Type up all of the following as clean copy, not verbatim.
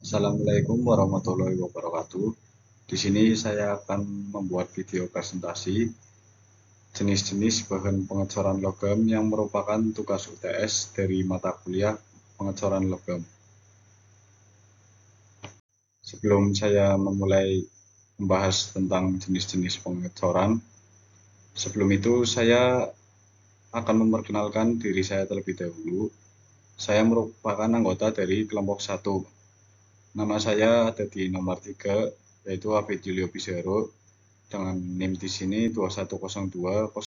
Assalamualaikum warahmatullahi wabarakatuh. Di sini saya akan membuat video presentasi jenis-jenis bahan pengecoran logam yang merupakan tugas UTS dari mata kuliah pengecoran logam. Sebelum saya memulai membahas tentang jenis-jenis pengecoran, sebelum itu saya akan memperkenalkan diri saya terlebih dahulu. Saya merupakan anggota dari kelompok 1. Nama saya ada di nomor 3, yaitu Hafid Julio Bisero, dengan NIM di sini 21020012.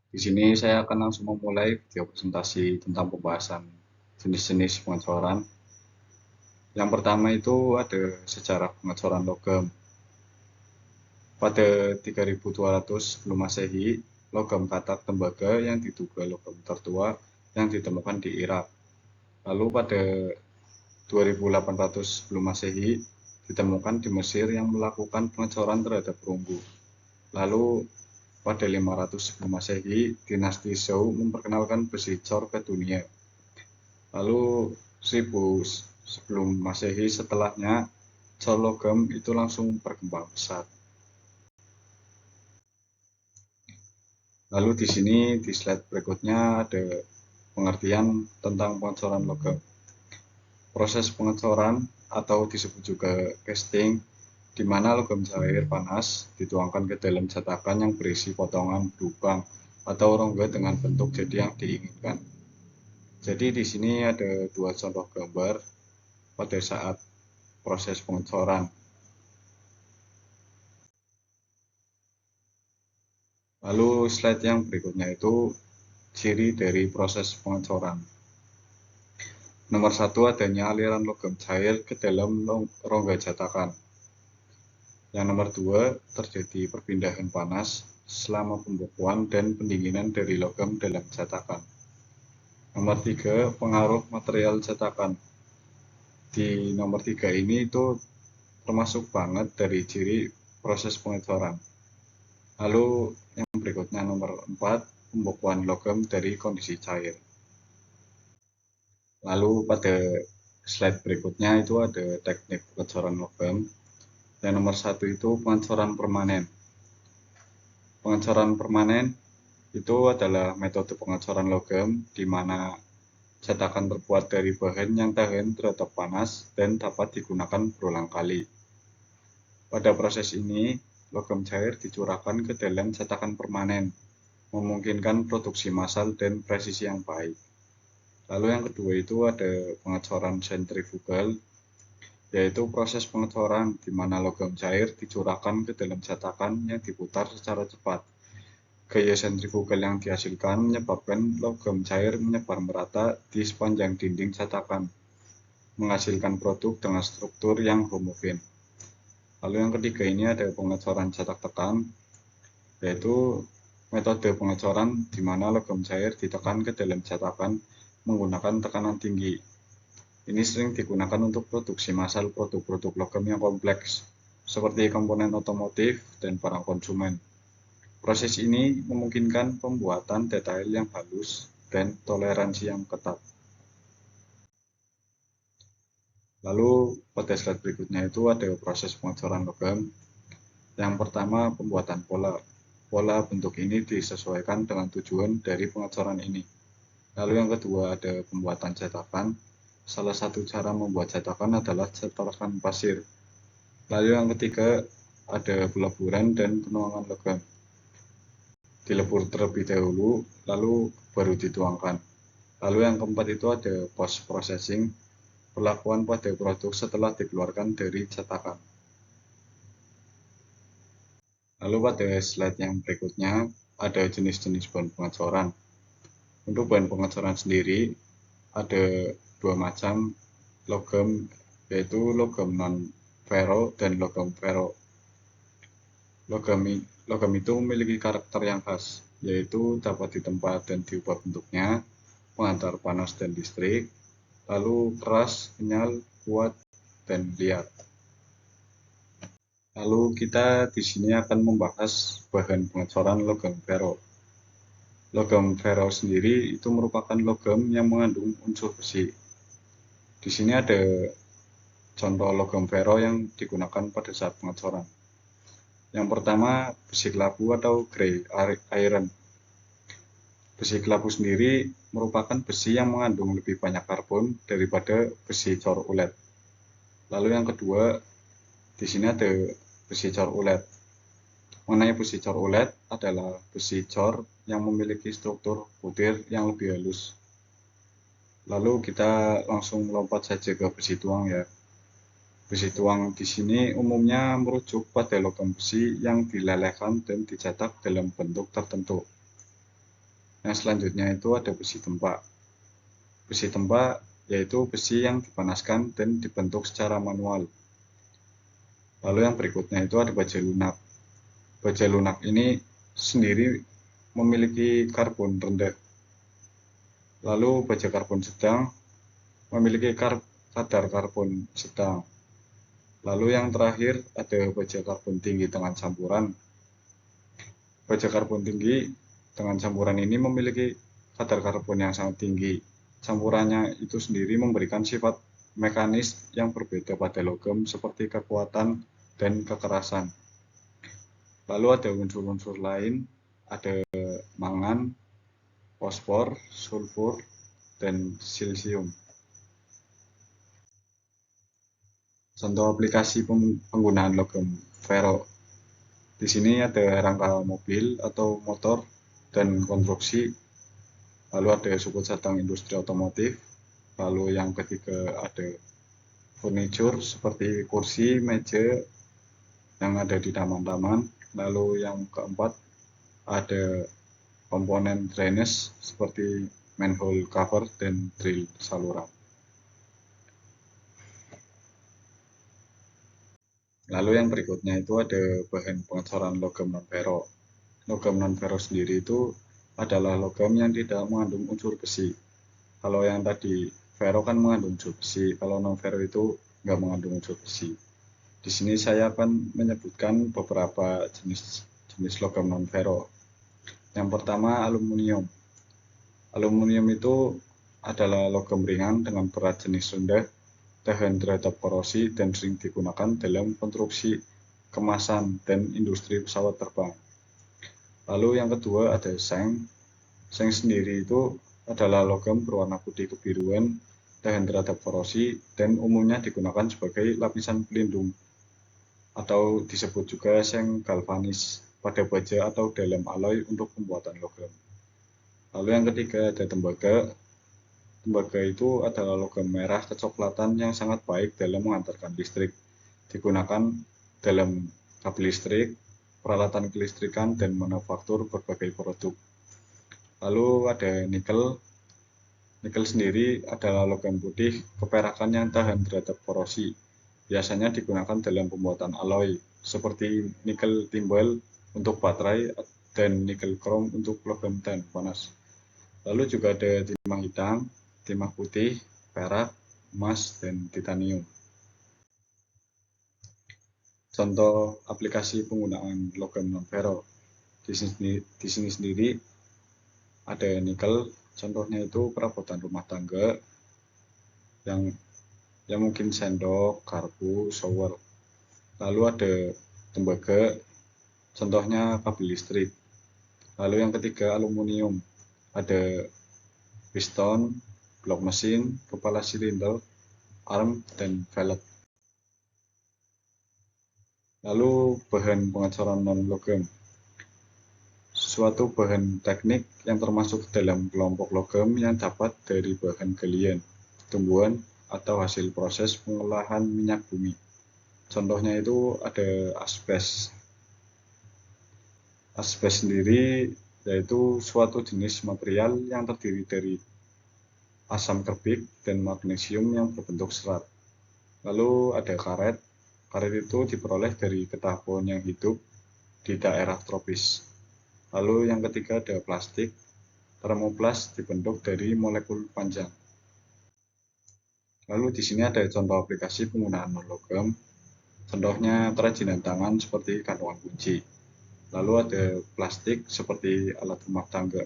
Di sini saya akan langsung memulai video presentasi tentang pembahasan jenis-jenis pengecoran. Yang pertama itu ada sejarah pengecoran logam. Pada 3200 sebelum Masehi, logam katak tembaga yang diduga logam tertua yang ditemukan di Irak. Lalu pada 2800 sebelum Masehi ditemukan di Mesir yang melakukan pengecoran terhadap perunggu. Lalu pada 500 sebelum Masehi, dinasti Zhou memperkenalkan besi cor ke dunia. Lalu 1000 sebelum Masehi setelahnya, cor logam itu langsung berkembang pesat. Lalu di sini di slide berikutnya ada pengertian tentang pengecoran logam. Proses pengecoran atau disebut juga casting, di mana logam cair panas dituangkan ke dalam cetakan yang berisi potongan lubang atau rongga dengan bentuk jadi yang diinginkan. Jadi di sini ada dua contoh gambar pada saat proses pengecoran. Lalu slide yang berikutnya itu ciri dari proses pengecoran. Nomor 1 adanya aliran logam cair ke dalam rongga cetakan. Yang nomor 2 terjadi perpindahan panas selama pembekuan dan pendinginan dari logam dalam cetakan. Nomor 3 pengaruh material cetakan. Di nomor 3 ini itu termasuk banget dari ciri proses pengecoran. Lalu yang berikutnya nomor 4 pembekuan logam dari kondisi cair. Lalu pada slide berikutnya itu ada teknik pengecoran logam. Yang nomor 1 itu pengecoran permanen. Pengecoran permanen itu adalah metode pengecoran logam di mana cetakan terbuat dari bahan yang tahan terhadap panas dan dapat digunakan berulang kali. Pada proses ini, logam cair dicurahkan ke dalam cetakan permanen, memungkinkan produksi massal dan presisi yang baik. Lalu yang kedua itu ada pengecoran sentrifugal, yaitu proses pengecoran di mana logam cair dicurahkan ke dalam cetakan yang diputar secara cepat. Gaya sentrifugal yang dihasilkan menyebabkan logam cair menyebar merata di sepanjang dinding cetakan, menghasilkan produk dengan struktur yang homogen. Lalu yang ketiga ini ada pengecoran cetak tekan, yaitu metode pengecoran di mana logam cair ditekan ke dalam cetakan menggunakan tekanan tinggi. Ini sering digunakan untuk produksi massal produk-produk logam yang kompleks, seperti komponen otomotif dan barang konsumen. Proses ini memungkinkan pembuatan detail yang halus dan toleransi yang ketat. Lalu pada slide berikutnya itu ada proses pengecoran logam. Yang pertama pembuatan pola. Pola bentuk ini disesuaikan dengan tujuan dari pengecoran ini. Lalu yang kedua ada pembuatan cetakan. Salah satu cara membuat cetakan adalah cetakan pasir. Lalu yang ketiga ada peleburan dan penuangan logam. Dilebur terlebih dahulu, lalu baru dituangkan. Lalu yang keempat itu ada post processing, perlakuan pada produk setelah dikeluarkan dari cetakan. Lalu pada slide yang berikutnya ada jenis-jenis bahan pengecoran. Untuk bahan pengecoran sendiri ada dua macam logam, yaitu logam non-ferro dan logam ferro. Logam itu memiliki karakter yang khas, yaitu dapat ditempa dan diubah bentuknya, menghantar panas dan listrik, lalu keras, kenyal, kuat, dan liat. Lalu kita di sini akan membahas bahan pengecoran logam ferro. Logam ferro sendiri itu merupakan logam yang mengandung unsur besi. Di sini ada contoh logam fero yang digunakan pada saat pengecoran. Yang pertama, besi kelabu atau grey iron. Besi kelabu sendiri merupakan besi yang mengandung lebih banyak karbon daripada besi cor ulet. Lalu yang kedua, di sini ada besi cor ulet. Mengenai besi cor ulet adalah besi cor yang memiliki struktur butir yang lebih halus. Lalu kita langsung lompat saja ke besi tuang ya. Besi tuang di sini umumnya merujuk pada logam besi yang dilelehkan dan dicetak dalam bentuk tertentu. Yang selanjutnya itu ada besi tempa. Besi tempa yaitu besi yang dipanaskan dan dibentuk secara manual. Lalu yang berikutnya itu ada baja lunak. Baja lunak ini sendiri memiliki karbon rendah. Lalu baja karbon sedang memiliki kadar karbon sedang. Lalu yang terakhir ada baja karbon tinggi dengan campuran. Baja karbon tinggi dengan campuran ini memiliki kadar karbon yang sangat tinggi. Campurannya itu sendiri memberikan sifat mekanis yang berbeda pada logam seperti kekuatan dan kekerasan. Lalu ada unsur-unsur lain, ada mangan, fosfor, sulfur, dan silisium. Contoh aplikasi penggunaan logam fero. Di sini ada rangka mobil atau motor dan konstruksi. Lalu ada suku cadang industri otomotif. Lalu yang ketiga ada furniture seperti kursi, meja yang ada di taman-taman. Lalu yang keempat ada komponen drainage seperti manhole cover dan drill saluran. Lalu yang berikutnya itu ada bahan pengecoran logam non-fero. Logam non-fero sendiri itu adalah logam yang tidak mengandung unsur besi. Kalau yang tadi fero kan mengandung unsur besi, kalau non-fero itu nggak mengandung unsur besi. Di sini saya akan menyebutkan beberapa jenis logam non-fero. Yang pertama aluminium. Aluminium itu adalah logam ringan dengan berat jenis rendah, tahan terhadap korosi, dan sering digunakan dalam konstruksi kemasan dan industri pesawat terbang. Lalu yang kedua ada seng. Seng sendiri itu adalah logam berwarna putih kebiruan, tahan terhadap korosi, dan umumnya digunakan sebagai lapisan pelindung atau disebut juga seng galvanis pada baja atau dalam alloy untuk pembuatan logam. Lalu yang ketiga ada tembaga. Tembaga itu adalah logam merah kecoklatan yang sangat baik dalam mengantarkan listrik. Digunakan dalam kabel listrik, peralatan kelistrikan, dan manufaktur berbagai produk. Lalu ada nikel. Nikel sendiri adalah logam putih keperakan yang tahan terhadap korosi. Biasanya digunakan dalam pembuatan alloy, seperti nikel timbal untuk baterai dan nikel krom untuk logam tahan panas. Lalu juga ada timah hitam, timah putih, perak, emas, dan titanium. Contoh aplikasi penggunaan logam non-fero. Di sini sendiri ada nikel, contohnya itu perabotan rumah tangga yang mungkin sendok, garpu, shower. Lalu ada tembaga, contohnya kabel listrik. Lalu yang ketiga aluminium, ada piston, blok mesin, kepala silinder, arm, dan velg. Lalu bahan pengecoran non-logam. Suatu bahan teknik yang termasuk dalam kelompok logam yang dapat dari bahan galian, tumbuhan, atau hasil proses pengolahan minyak bumi. Contohnya itu ada asbes. Asbes sendiri yaitu suatu jenis material yang terdiri dari asam kerbik dan magnesium yang berbentuk serat. Lalu ada karet. Karet itu diperoleh dari getah pohon yang hidup di daerah tropis. Lalu yang ketiga ada plastik. Termoplast dibentuk dari molekul panjang. Lalu di sini ada contoh aplikasi penggunaan non-logam. Contohnya kerajinan tangan seperti kantongan kunci. Lalu ada plastik seperti alat rumah tangga.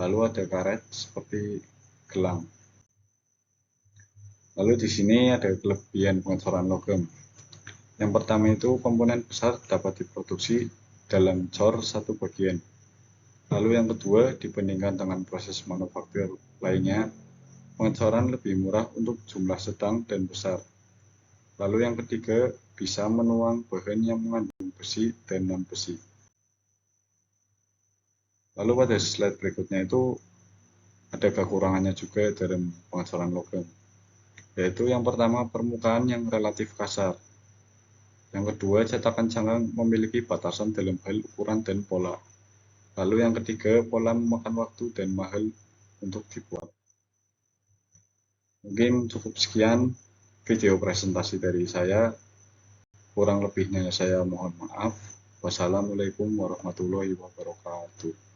Lalu ada karet seperti gelang. Lalu di sini ada kelebihan pengecoran logam. Yang pertama itu komponen besar dapat diproduksi dalam cor satu bagian. Lalu yang kedua, dibandingkan dengan proses manufaktur lainnya, pengecoran lebih murah untuk jumlah sedang dan besar. Lalu yang ketiga, bisa menuang bahan yang mengandung besi dan non-besi. Lalu pada slide berikutnya itu ada kekurangannya juga dalam pengecoran logam. Yaitu yang pertama, permukaan yang relatif kasar. Yang kedua, cetakan cangkang memiliki batasan dalam hal ukuran dan pola. Lalu yang ketiga, pola memakan waktu dan mahal untuk dibuat. Mungkin cukup sekian video presentasi dari saya. Kurang lebihnya saya mohon maaf. Wassalamualaikum warahmatullahi wabarakatuh.